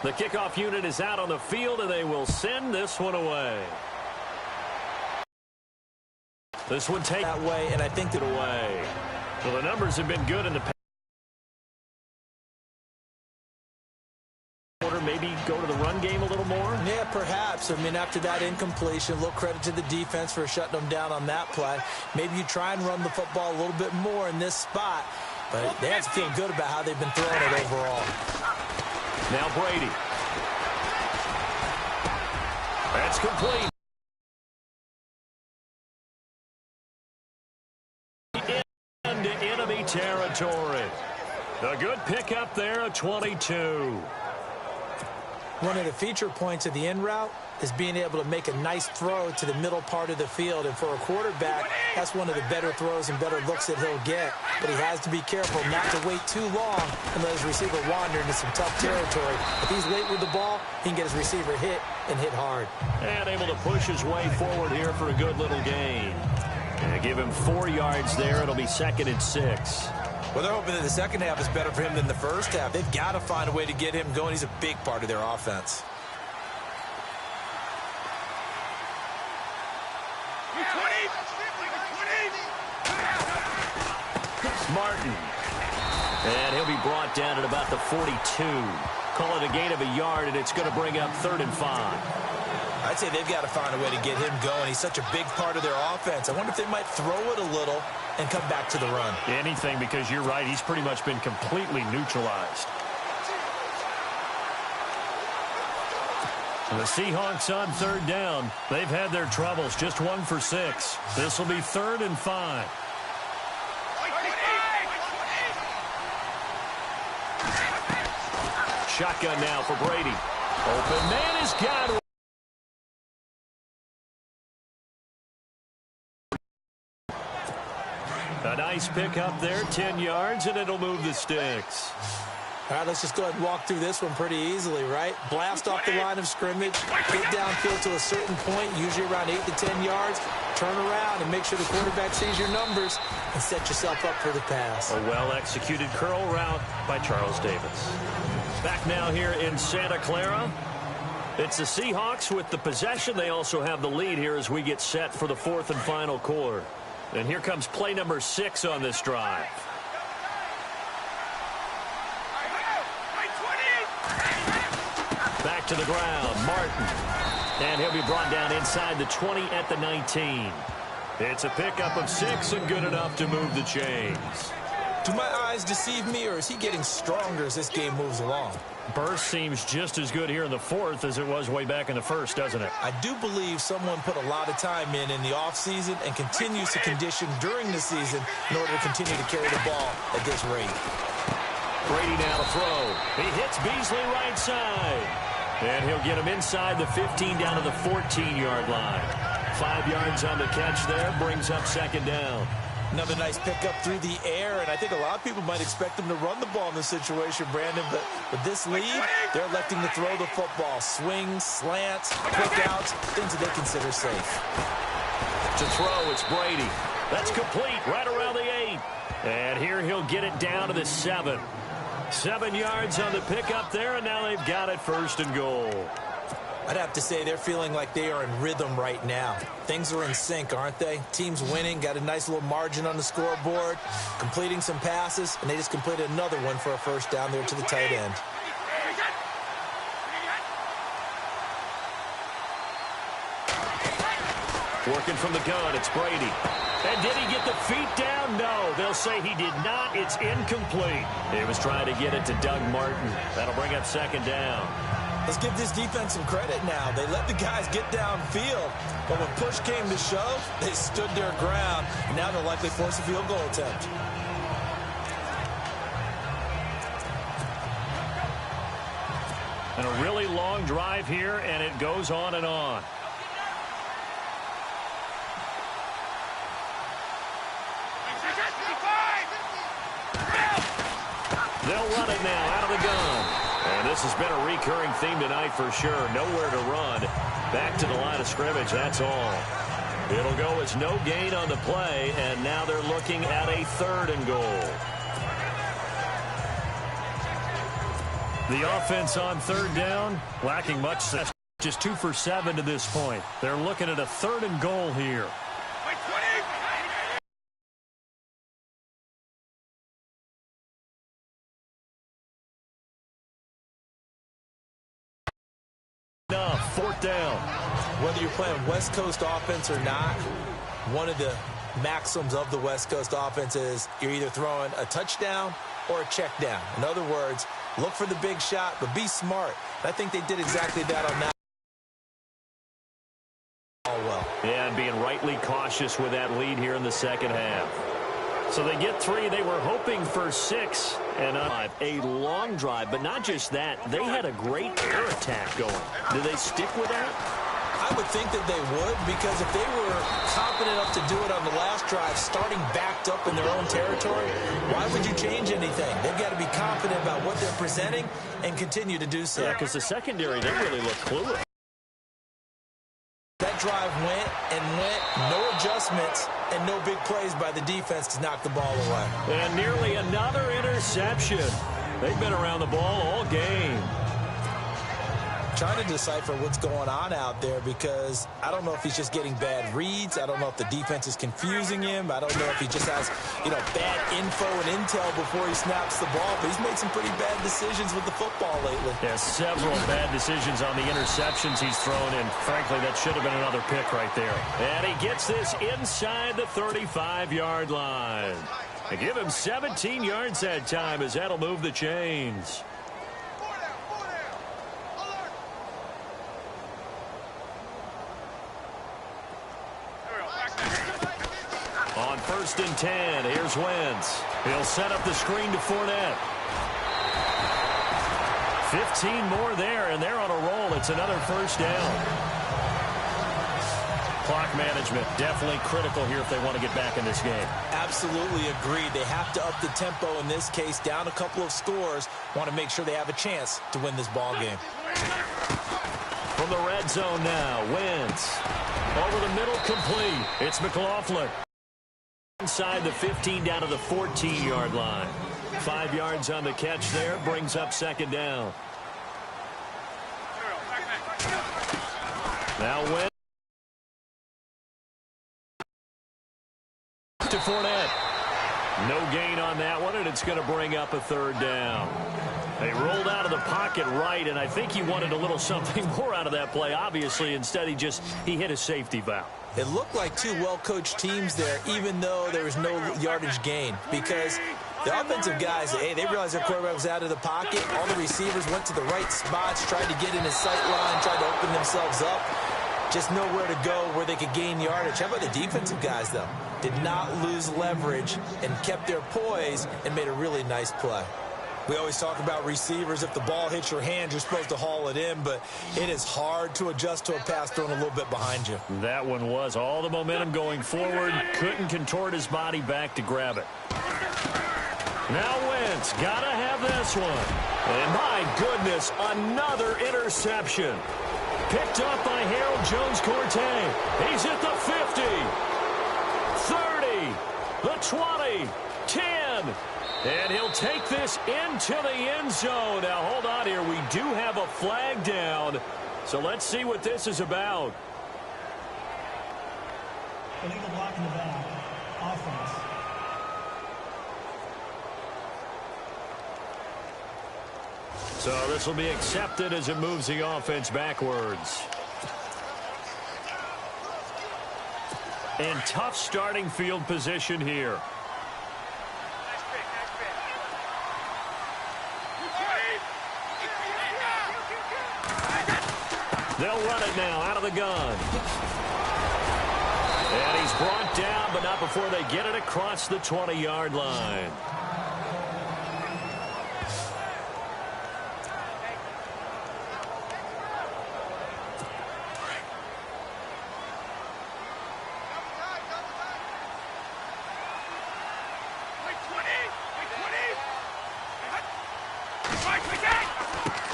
The kickoff unit is out on the field, and they will send this one away. This one take that way, and I think it away. So the numbers have been good in the past. Maybe go to the run game a little more? Yeah, perhaps. I mean, after that incompletion, a little credit to the defense for shutting them down on that play. Maybe you try and run the football a little bit more in this spot, but they have to feel good about how they've been throwing it overall. Now Brady. That's complete. Into enemy territory. A good pickup there at 22. One of the feature points of the in route is being able to make a nice throw to the middle part of the field. And for a quarterback, that's one of the better throws and better looks that he'll get. But he has to be careful not to wait too long and let his receiver wander into some tough territory. If he's late with the ball, he can get his receiver hit and hit hard. And able to push his way forward here for a good little gain. And give him 4 yards there. It'll be 2nd and 6. Well, they're hoping that the second half is better for him than the first half. They've got to find a way to get him going. He's a big part of their offense. Martin. And he'll be brought down at about the 42. Call it a gain of a yard, and it's going to bring up 3rd and 5. I'd say they've got to find a way to get him going. He's such a big part of their offense. I wonder if they might throw it a little and come back to the run. Anything, because you're right. He's pretty much been completely neutralized. The Seahawks on 3rd down. They've had their troubles. Just 1 for 6. This will be 3rd and 5. Shotgun now for Brady. Open man is got it. A nice pickup there, 10 yards, and it'll move the sticks. All right, let's just go ahead and walk through this one pretty easily, right? Blast off the line of scrimmage, get downfield to a certain point, usually around 8 to 10 yards, turn around and make sure the quarterback sees your numbers and set yourself up for the pass. A well-executed curl route by Charles Davis. Back now here in Santa Clara. It's the Seahawks with the possession. They also have the lead here as we get set for the 4th and final quarter. And here comes play number 6 on this drive. Back to the ground, Martin. And he'll be brought down inside the 20 at the 19. It's a pickup of 6 and good enough to move the chains. Do my eyes deceive me, or is he getting stronger as this game moves along? Burst seems just as good here in the 4th as it was way back in the 1st, doesn't it? I do believe someone put a lot of time in the offseason and continues to condition during the season in order to continue to carry the ball at this rate. Brady now to throw. He hits Beasley right side. And he'll get him inside the 15 down to the 14-yard line. 5 yards on the catch there, brings up 2nd down. Another nice pickup through the air, and I think a lot of people might expect them to run the ball in this situation, Brandon, but with this lead, they're electing to throw the football. Swings, slants, quick outs, things that they consider safe. To throw, it's Brady. That's complete right around the 8. And here he'll get it down to the 7. 7 yards on the pickup there, and now they've got it 1st and goal. I'd have to say they're feeling like they are in rhythm right now. Things are in sync, aren't they? Team's winning, got a nice little margin on the scoreboard, completing some passes, and they just completed another one for a 1st down there to the tight end. Working from the gun, it's Brady. And did he get the feet down? No, they'll say he did not. It's incomplete. He was trying to get it to Doug Martin. That'll bring up 2nd down. Let's give this defense some credit now. They let the guys get downfield, but when push came to shove, they stood their ground, and now they'll likely force a field goal attempt. And a really long drive here, and it goes on and on. They'll run it now out of the gun. And this has been a recurring theme tonight for sure. Nowhere to run. Back to the line of scrimmage, that's all. It'll go as no gain on the play, and now they're looking at a 3rd and goal. The offense on third down, lacking much. Just 2 for 7 to this point. They're looking at a 3rd and goal here. Enough, 4th down. Whether you're playing West Coast offense or not, one of the maxims of the West Coast offense is you're either throwing a touchdown or a check down. In other words, look for the big shot, but be smart. I think they did exactly that on that. Well. Yeah, and being rightly cautious with that lead here in the second half. So they get 3. They were hoping for 6 and a long drive, but not just that. They had a great air attack going. Do they stick with that? I would think that they would, because if they were confident enough to do it on the last drive, starting backed up in their own territory, why would you change anything? They've got to be confident about what they're presenting and continue to do so. Yeah, because the secondary, they really look clueless. That drive went and went, no adjustments, and no big plays by the defense to knock the ball away. And nearly another interception. They've been around the ball all game. Trying to decipher what's going on out there, because I don't know if he's just getting bad reads. I don't know if the defense is confusing him. I don't know if he just has, bad info and intel before he snaps the ball. But he's made some pretty bad decisions with the football lately. Yeah, several bad decisions on the interceptions he's thrown in. Frankly, that should have been another pick right there. And he gets this inside the 35-yard line. They give him 17 yards that time, as that'll move the chains. On 1st and 10, here's Wentz. He'll set up the screen to Fournette. 15 more there, and they're on a roll. It's another 1st down. Clock management, definitely critical here if they want to get back in this game. Absolutely agreed. They have to up the tempo in this case, down a couple of scores. Want to make sure they have a chance to win this ball game. From the red zone now, Wentz. Over the middle, complete. It's McLaughlin. Inside the 15, down to the 14-yard line. 5 yards on the catch there, brings up 2nd down. Now Wentz to Fournette. No gain on that one, and it's going to bring up a 3rd down. They rolled out of the pocket right, and I think he wanted a little something more out of that play. Obviously, instead he hit a safety valve. It looked like 2 well-coached teams there, even though there was no yardage gain, because the offensive guys, they realized their quarterback was out of the pocket. All the receivers went to the right spots, tried to get in his sight line, tried to open themselves up. Just nowhere to go where they could gain yardage. How about the defensive guys, though? Did not lose leverage and kept their poise and made a really nice play. We always talk about receivers. If the ball hits your hand, you're supposed to haul it in, but it is hard to adjust to a pass thrown a little bit behind you. That one was all the momentum going forward. Couldn't contort his body back to grab it. Now Wentz, gotta have this one. And my goodness, another interception. Picked up by Harold Jones-Corte. He's at the 50, 30, the 20, 10. And he'll take this into the end zone. Now, hold on here. We do have a flag down. So let's see what this is about. Illegal block in the back. Offense. So this will be accepted as it moves the offense backwards. And tough starting field position here. They'll run it now out of the gun. And he's brought down, but not before they get it across the 20-yard line.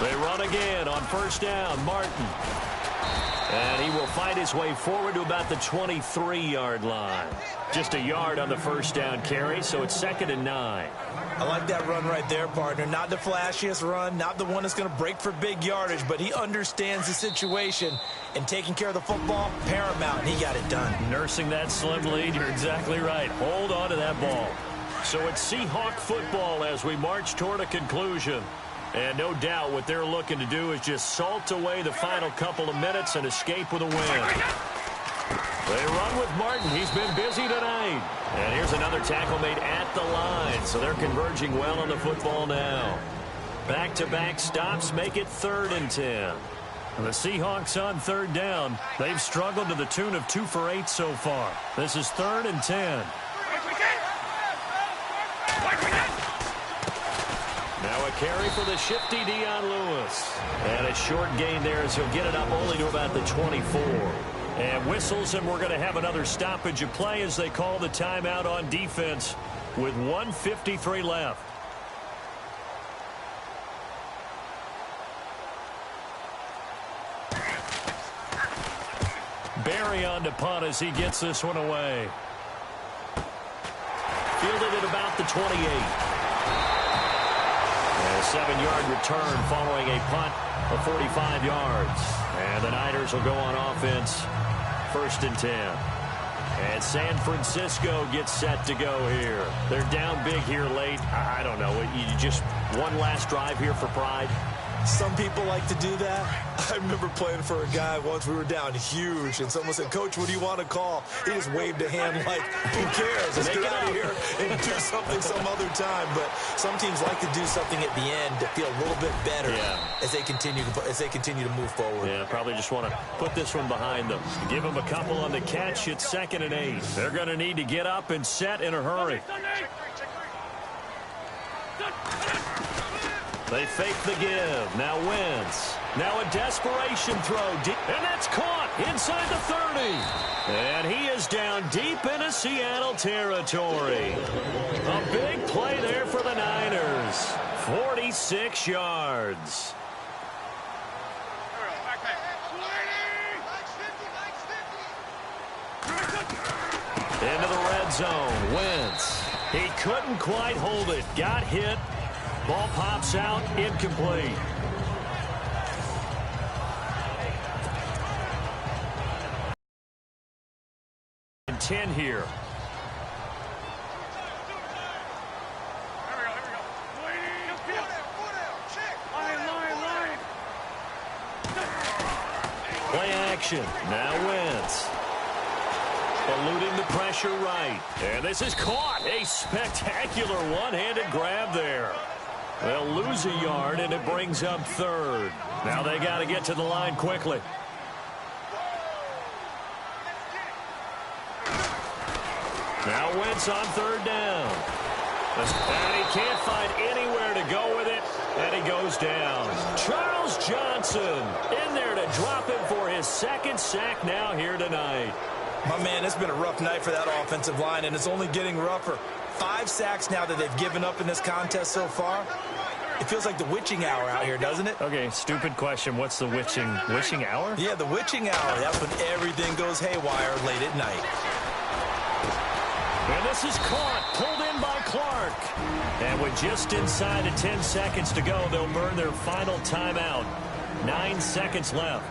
They run again on 1st down. Martin. And he will fight his way forward to about the 23-yard line. Just a yard on the first down carry, so it's 2nd and 9. I like that run right there, partner. Not the flashiest run, not the one that's going to break for big yardage, but he understands the situation, and taking care of the football, paramount, and he got it done. Nursing that slim lead, you're exactly right. Hold on to that ball. So it's Seahawk football as we march toward a conclusion. And no doubt what they're looking to do is just salt away the final couple of minutes and escape with a win. They run with Martin. He's been busy tonight. And here's another tackle made at the line. So they're converging well on the football now. Back-to-back stops make it 3rd and 10. And the Seahawks on 3rd down. They've struggled to the tune of 2 for 8 so far. This is 3rd and 10. Now a carry for the shifty Dion Lewis. And a short gain there as he'll get it up only to about the 24. And whistles, and we're going to have another stoppage of play as they call the timeout on defense with 1:53 left. Barry on to punt as he gets this one away. Fielded at about the 28. A 7-yard return following a punt of 45 yards. And the Niners will go on offense, 1st and 10. And San Francisco gets set to go here. They're down big here late. I don't know. You just one last drive here for pride. Some people like to do that. I remember playing for a guy once. We were down huge, and someone said, "Coach, what do you want to call?" He just waved a hand like, "Who cares? Let's get out of here and do something some other time." But some teams like to do something at the end to feel a little bit better as they continue to move forward. Yeah, probably just want to put this one behind them. Give them a couple on the catch. It's 2nd and 8. They're going to need to get up and set in a hurry. They fake the give. Now Wentz. Now a desperation throw. And that's caught inside the 30. And he is down deep into Seattle territory. A big play there for the Niners. 46 yards. Into the red zone. Wentz. He couldn't quite hold it. Got hit. Ball pops out, incomplete. And 10 here. Play action. Now Wentz. Eluding the pressure right. And this is caught. A spectacular one-handed grab there. They'll lose a yard, and it brings up 3rd. Now they got to get to the line quickly. Now Wentz on 3rd down. And he can't find anywhere to go with it, and he goes down. Charles Johnson in there to drop him for his 2nd sack now here tonight. My man, it's been a rough night for that offensive line, and it's only getting rougher. 5 sacks now that they've given up in this contest so far. It feels like the witching hour out here, doesn't it? Okay, stupid question. What's the witching hour? Yeah, the witching hour. That's when everything goes haywire late at night. And this is caught, pulled in by Clark. And with just inside of 10 seconds to go, they'll burn their final timeout. 9 seconds left.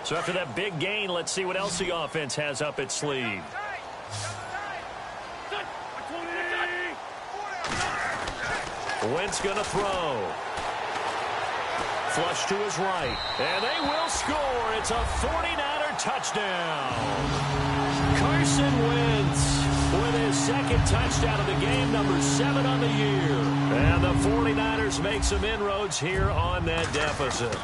So after that big gain, let's see what else the offense has up its sleeve. Wentz going to throw. Flush to his right. And they will score. It's a 49er touchdown. Carson Wentz with his 2nd touchdown of the game, number 7 on the year. And the 49ers make some inroads here on that deficit.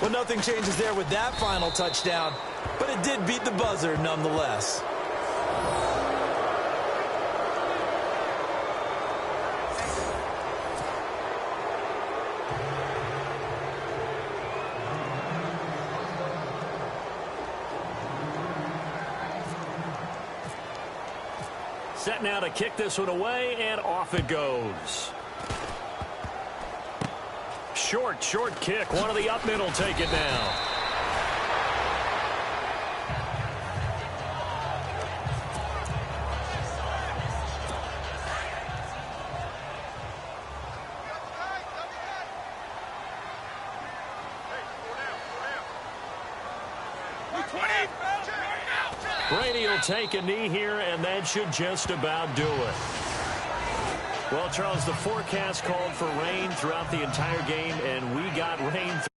Well, nothing changes there with that final touchdown, but it did beat the buzzer nonetheless. Set now to kick this one away, and off it goes. short kick. One of the up men will take it now. Brady will take a knee here, and that should just about do it. Well, Charles, the forecast called for rain throughout the entire game, and we got rain.